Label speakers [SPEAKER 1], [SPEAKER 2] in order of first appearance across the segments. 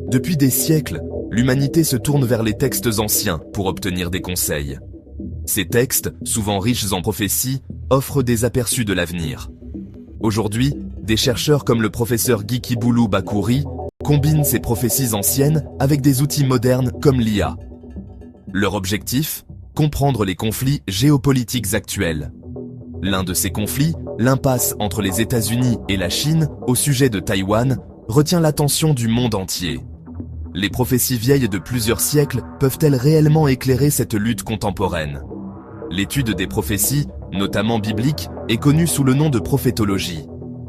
[SPEAKER 1] Depuis des siècles, l'humanité se tourne vers les textes anciens pour obtenir des conseils. Ces textes, souvent riches en prophéties, offrent des aperçus de l'avenir. Aujourd'hui, des chercheurs comme le professeur Guy Kiboulou Bakouri combinent ces prophéties anciennes avec des outils modernes comme l'IA. Leur objectif ? Comprendre les conflits géopolitiques actuels. L'un de ces conflits, l'impasse entre les États-Unis et la Chine au sujet de Taïwan, retient l'attention du monde entier. Les prophéties vieilles de plusieurs siècles peuvent-elles réellement éclairer cette lutte contemporaine ? L'étude des prophéties, notamment bibliques, est connue sous le nom de prophétologie.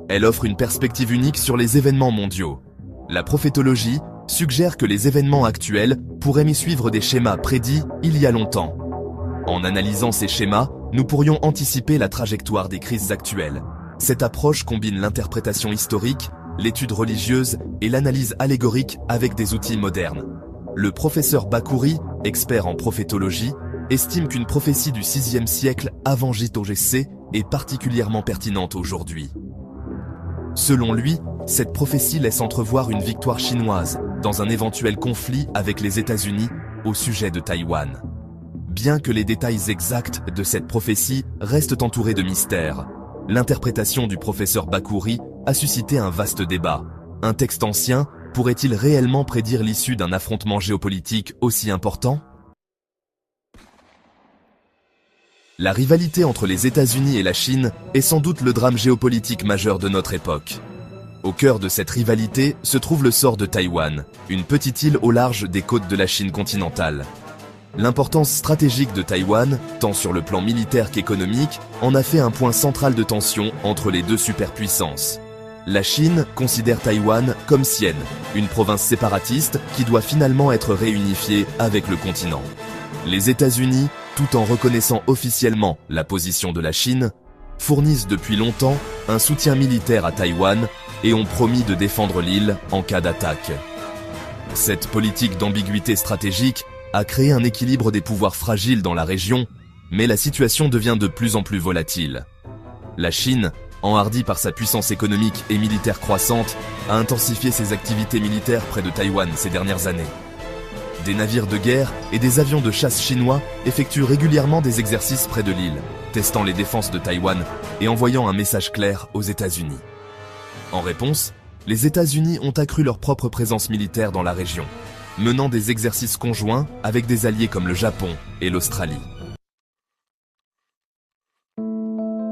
[SPEAKER 1] Elle offre une perspective unique sur les événements mondiaux. La prophétologie suggère que les événements actuels pourraient y suivre des schémas prédits il y a longtemps. En analysant ces schémas, nous pourrions anticiper la trajectoire des crises actuelles. Cette approche combine l'interprétation historique, l'étude religieuse et l'analyse allégorique avec des outils modernes. Le professeur Bakouri, expert en prophétologie, estime qu'une prophétie du VIe siècle avant JTOGC est particulièrement pertinente aujourd'hui. Selon lui, cette prophétie laisse entrevoir une victoire chinoise dans un éventuel conflit avec les États-Unis au sujet de Taïwan. Bien que les détails exacts de cette prophétie restent entourés de mystères, l'interprétation du professeur Bakouri a suscité un vaste débat. Un texte ancien pourrait-il réellement prédire l'issue d'un affrontement géopolitique aussi important ? La rivalité entre les États-Unis et la Chine est sans doute le drame géopolitique majeur de notre époque. Au cœur de cette rivalité se trouve le sort de Taïwan, une petite île au large des côtes de la Chine continentale. L'importance stratégique de Taïwan, tant sur le plan militaire qu'économique, en a fait un point central de tension entre les deux superpuissances. La Chine considère Taïwan comme sienne, une province séparatiste qui doit finalement être réunifiée avec le continent. Les États-Unis, tout en reconnaissant officiellement la position de la Chine, fournissent depuis longtemps un soutien militaire à Taïwan et ont promis de défendre l'île en cas d'attaque. Cette politique d'ambiguïté stratégique a créé un équilibre des pouvoirs fragiles dans la région, mais la situation devient de plus en plus volatile. La Chine, enhardie par sa puissance économique et militaire croissante, a intensifié ses activités militaires près de Taïwan ces dernières années. Des navires de guerre et des avions de chasse chinois effectuent régulièrement des exercices près de l'île, testant les défenses de Taïwan et envoyant un message clair aux États-Unis. En réponse, les États-Unis ont accru leur propre présence militaire dans la région, menant des exercices conjoints avec des alliés comme le Japon et l'Australie.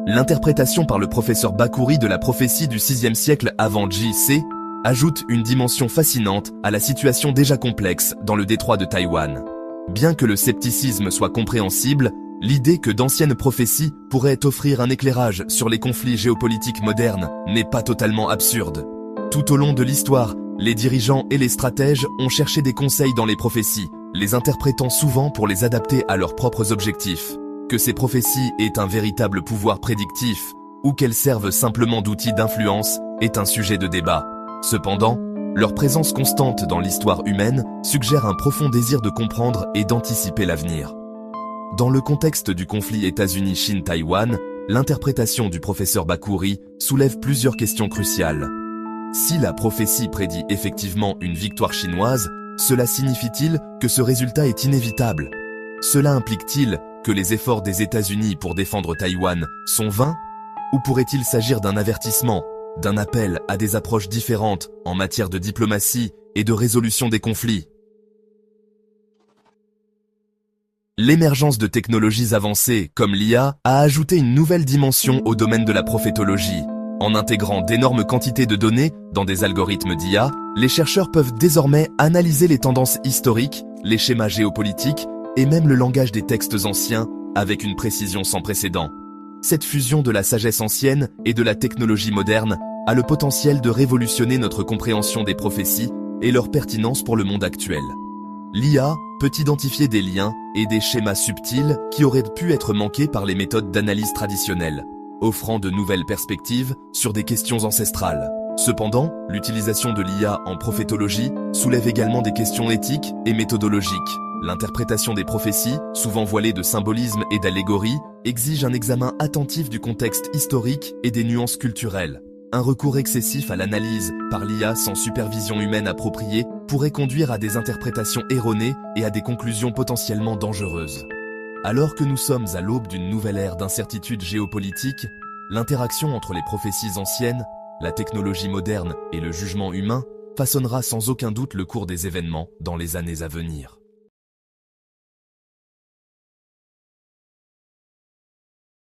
[SPEAKER 1] L'interprétation par le professeur Bakouri de la prophétie du VIe siècle avant JC ajoute une dimension fascinante à la situation déjà complexe dans le détroit de Taïwan. Bien que le scepticisme soit compréhensible, l'idée que d'anciennes prophéties pourraient offrir un éclairage sur les conflits géopolitiques modernes n'est pas totalement absurde. Tout au long de l'histoire, les dirigeants et les stratèges ont cherché des conseils dans les prophéties, les interprétant souvent pour les adapter à leurs propres objectifs. Que ces prophéties aient un véritable pouvoir prédictif ou qu'elles servent simplement d'outils d'influence est un sujet de débat. Cependant, leur présence constante dans l'histoire humaine suggère un profond désir de comprendre et d'anticiper l'avenir. Dans le contexte du conflit États-Unis-Chine-Taïwan, l'interprétation du professeur Bakouri soulève plusieurs questions cruciales. Si la prophétie prédit effectivement une victoire chinoise, cela signifie-t-il que ce résultat est inévitable ? Cela implique-t-il que les efforts des États-Unis pour défendre Taïwan sont vains ? Ou pourrait-il s'agir d'un avertissement, d'un appel à des approches différentes en matière de diplomatie et de résolution des conflits ? L'émergence de technologies avancées comme l'IA a ajouté une nouvelle dimension au domaine de la prophétologie. En intégrant d'énormes quantités de données dans des algorithmes d'IA, les chercheurs peuvent désormais analyser les tendances historiques, les schémas géopolitiques et même le langage des textes anciens avec une précision sans précédent. Cette fusion de la sagesse ancienne et de la technologie moderne a le potentiel de révolutionner notre compréhension des prophéties et leur pertinence pour le monde actuel. L'IA peut identifier des liens et des schémas subtils qui auraient pu être manqués par les méthodes d'analyse traditionnelles, offrant de nouvelles perspectives sur des questions ancestrales. Cependant, l'utilisation de l'IA en prophétologie soulève également des questions éthiques et méthodologiques. L'interprétation des prophéties, souvent voilée de symbolisme et d'allégories, exige un examen attentif du contexte historique et des nuances culturelles. Un recours excessif à l'analyse par l'IA sans supervision humaine appropriée pourrait conduire à des interprétations erronées et à des conclusions potentiellement dangereuses. Alors que nous sommes à l'aube d'une nouvelle ère d'incertitude géopolitique, l'interaction entre les prophéties anciennes, la technologie moderne et le jugement humain façonnera sans aucun doute le cours des événements dans les années à venir.